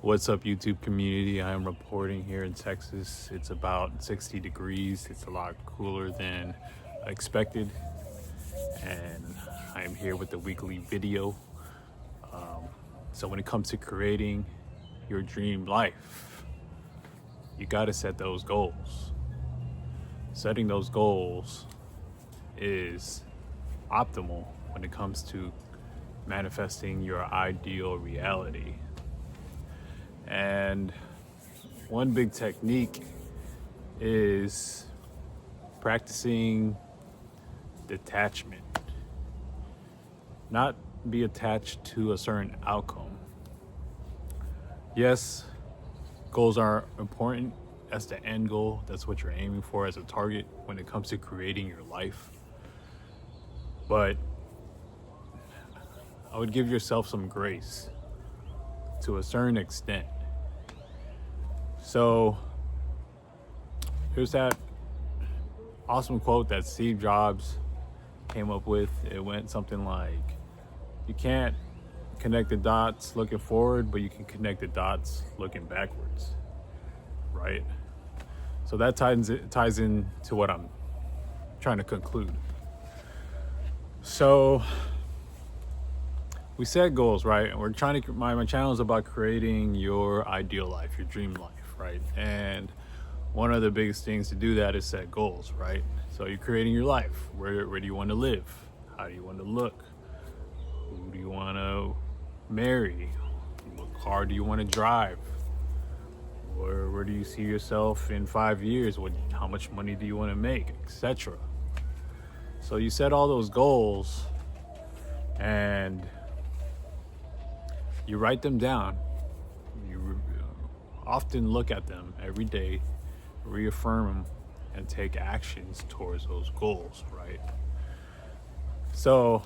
What's up, YouTube community? I am reporting here in Texas. It's about 60 degrees. It's a lot cooler than expected. And I am here with the weekly video. So when it comes to creating your dream life, you got to set those goals. Setting those goals is optimal when it comes to manifesting your ideal reality. And one big technique is practicing detachment. Not be attached to a certain outcome. Yes, goals are important. That's the end goal. That's what you're aiming for as a target when it comes to creating your life. But I would give yourself some grace to a certain extent. So here's that awesome quote that Steve Jobs came up with. It went something like, you can't connect the dots looking forward, but you can connect the dots looking backwards, right? So that ties into what I'm trying to conclude. So we set goals, right? And we're trying to, my channel is about creating your ideal life, your dream life, right? And one of the biggest things to do that is set goals, right? So you're creating your life. Where do you want to live? How do you want to look? Who do you want to marry? What car do you want to drive? Where do you see yourself in 5 years? How much money do you want to make, etc. So you set all those goals and you write them down. You often look at them every day, reaffirm them, and take actions towards those goals, right? So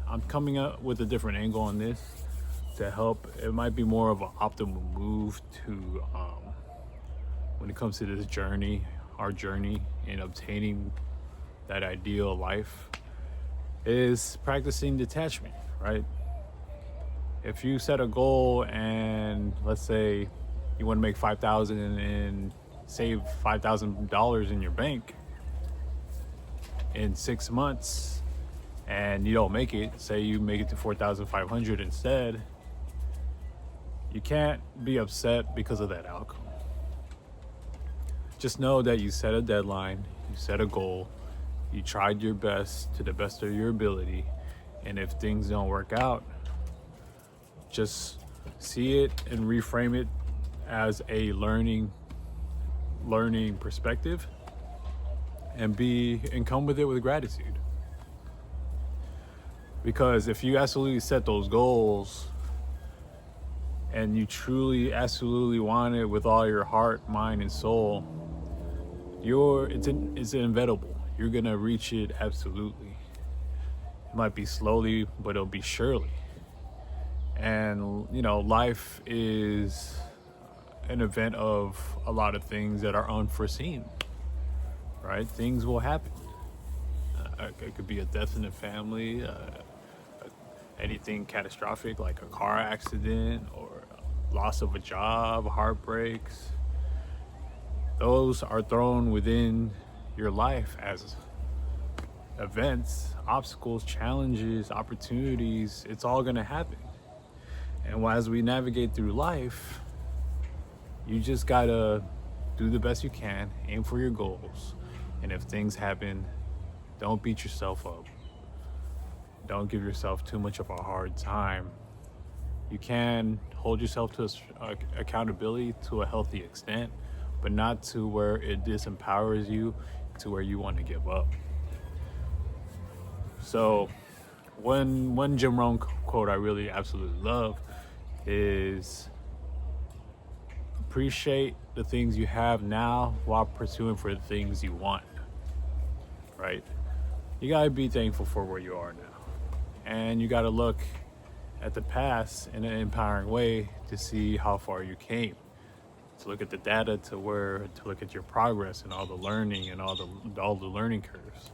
I'm coming up with a different angle on this to help. It might be more of an optimal move to when it comes to this journey, our journey in obtaining that ideal life, is practicing detachment, right? If you set a goal and let's say you want to make $5,000 and save $5,000 in your bank in 6 months, and you don't make it, say you make it to 4,500 instead, you can't be upset because of that outcome. Just know that you set a deadline, you set a goal, you tried your best to the best of your ability, and if things don't work out, just see it and reframe it as a learning perspective, and come with it with gratitude. Because if you absolutely set those goals and you truly absolutely want it with all your heart, mind, and soul, it's inevitable. You're gonna reach it absolutely. It might be slowly, but it'll be surely. And life is an event of a lot of things that are unforeseen, right? Things will happen. It could be a death in the family, anything catastrophic like a car accident or loss of a job, heartbreaks. Those are thrown within your life as events, obstacles, challenges, opportunities. It's all going to happen. And as we navigate through life, you just got to do the best you can, aim for your goals. And if things happen, don't beat yourself up. Don't give yourself too much of a hard time. You can hold yourself to accountability to a healthy extent, but not to where it disempowers you to where you want to give up. So one Jim Rohn quote I really absolutely love is, appreciate the things you have now while pursuing for the things you want, right? You gotta be thankful for where you are now. And you gotta look at the past in an empowering way to see how far you came. To look at the data to look at your progress and all the learning and all the learning curves,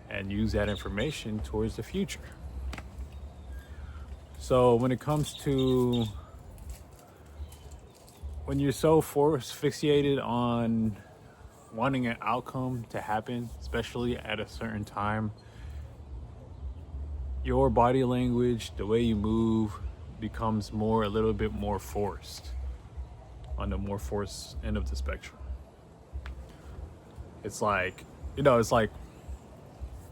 and use that information towards the future. So when it comes to when you're so force fixated on wanting an outcome to happen, especially at a certain time, your body language, the way you move, becomes a little bit more forced, on the more forced end of the spectrum. It's like, it's like,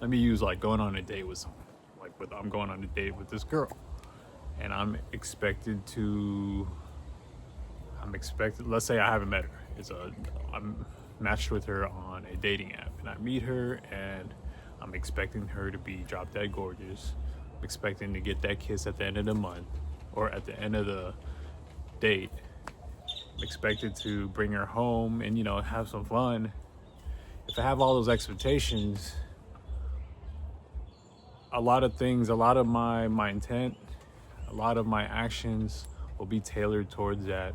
let me use like going on a date with someone. I'm going on a date with this girl, and let's say I haven't met her. I'm matched with her on a dating app, and I meet her, and I'm expecting her to be drop dead gorgeous. I'm expecting to get that kiss at the end of the month, or at the end of the date. I'm expected to bring her home and, have some fun. If I have all those expectations, a lot of my intent, a lot of my actions will be tailored towards that,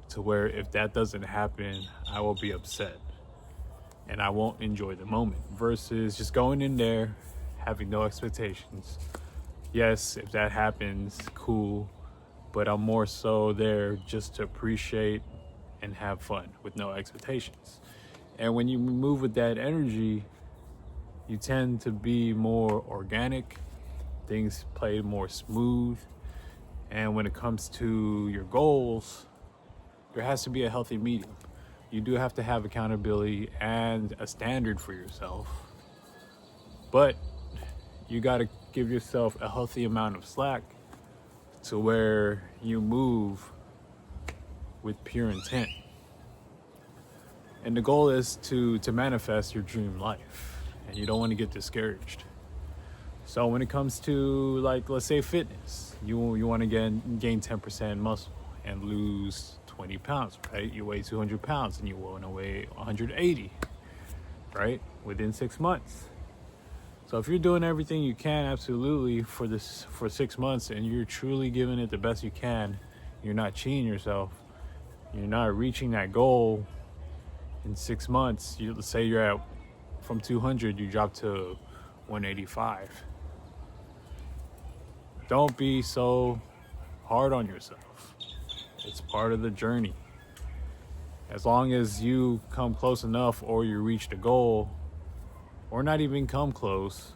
to where if that doesn't happen, I will be upset and I won't enjoy the moment, versus just going in there having no expectations. Yes, if that happens, cool, but I'm more so there just to appreciate and have fun with no expectations. And when you move with that energy, you tend to be more organic, things play more smooth. And when it comes to your goals, there has to be a healthy medium. You do have to have accountability and a standard for yourself, but you got to give yourself a healthy amount of slack, to where you move with pure intent. And the goal is to manifest your dream life, and you don't want to get discouraged. So when it comes to, like, let's say fitness, you want to gain 10% muscle and lose 20 pounds, right? You weigh 200 pounds and you want to weigh 180, right? Within 6 months. So if you're doing everything you can, absolutely, for 6 months, and you're truly giving it the best you can, you're not cheating yourself, you're not reaching that goal in 6 months. Let's say you're at, from 200, you drop to 185. Don't be so hard on yourself. It's part of the journey. As long as you come close enough, or you reach the goal, or not even come close,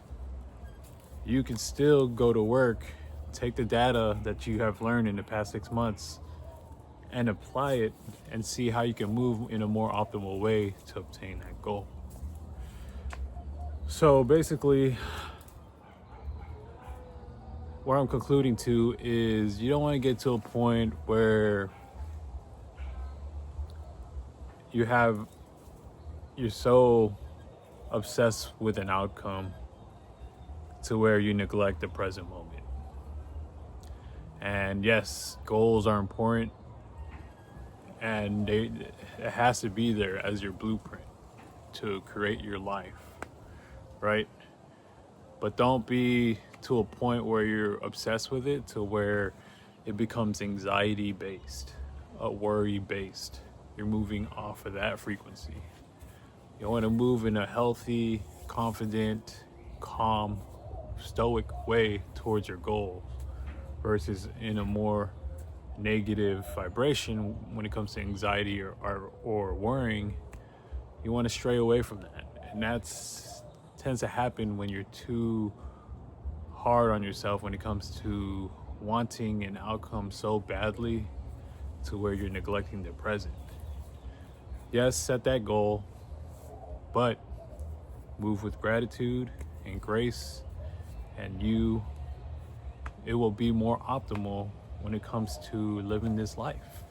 you can still go to work, take the data that you have learned in the past 6 months, and apply it, and see how you can move in a more optimal way to obtain that goal. So basically, what I'm concluding to is, you don't want to get to a point where you're so obsessed with an outcome to where you neglect the present moment. And yes, goals are important, and it has to be there as your blueprint to create your life, right? But don't be to a point where you're obsessed with it, to where it becomes anxiety based, worry based. You're moving off of that frequency. You want to move in a healthy, confident, calm, stoic way towards your goal, versus in a more negative vibration when it comes to anxiety or worrying. You want to stray away from that. And that's tends to happen when you're too hard on yourself when it comes to wanting an outcome so badly, to where you're neglecting the present. Yes, set that goal, but move with gratitude and grace, and it will be more optimal when it comes to living this life.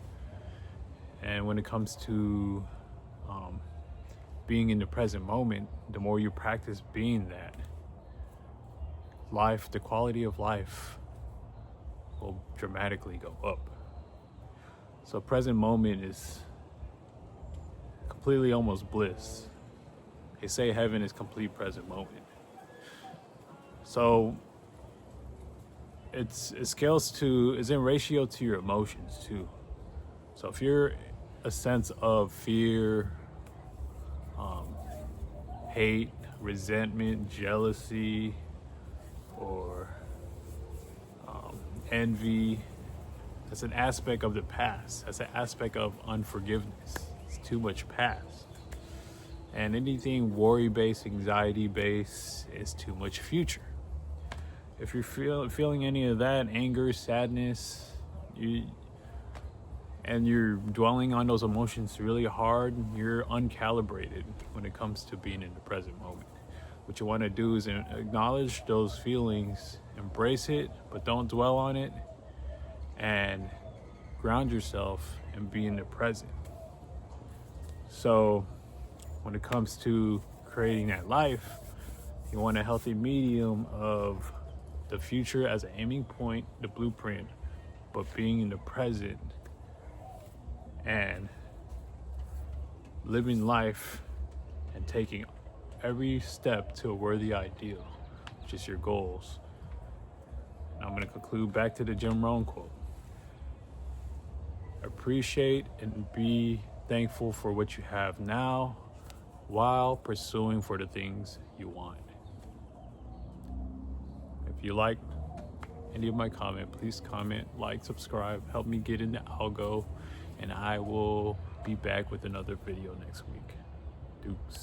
And when it comes to being in the present moment, the more you practice being that, the quality of life will dramatically go up. So present moment is completely almost bliss. They say heaven is complete present moment. So it's in ratio to your emotions too. So if you're a sense of fear, hate, resentment, jealousy, or envy, That's an aspect of the past. That's an aspect of unforgiveness. It's too much past. And anything worry-based, anxiety-based is too much future. If you're feeling any of that, anger, sadness, and you're dwelling on those emotions really hard, you're uncalibrated when it comes to being in the present moment. What you want to do is acknowledge those feelings, embrace it, but don't dwell on it, and ground yourself and be in the present. So when it comes to creating that life, you want a healthy medium of the future as an aiming point, the blueprint, but being in the present and living life and taking every step to a worthy ideal, which is your goals. And I'm going to conclude back to the Jim Rohn quote. Appreciate and be thankful for what you have now while pursuing for the things you want. If you like any of my comment, please comment, like, subscribe, help me get in the algo, and I will be back with another video next week. Dukes.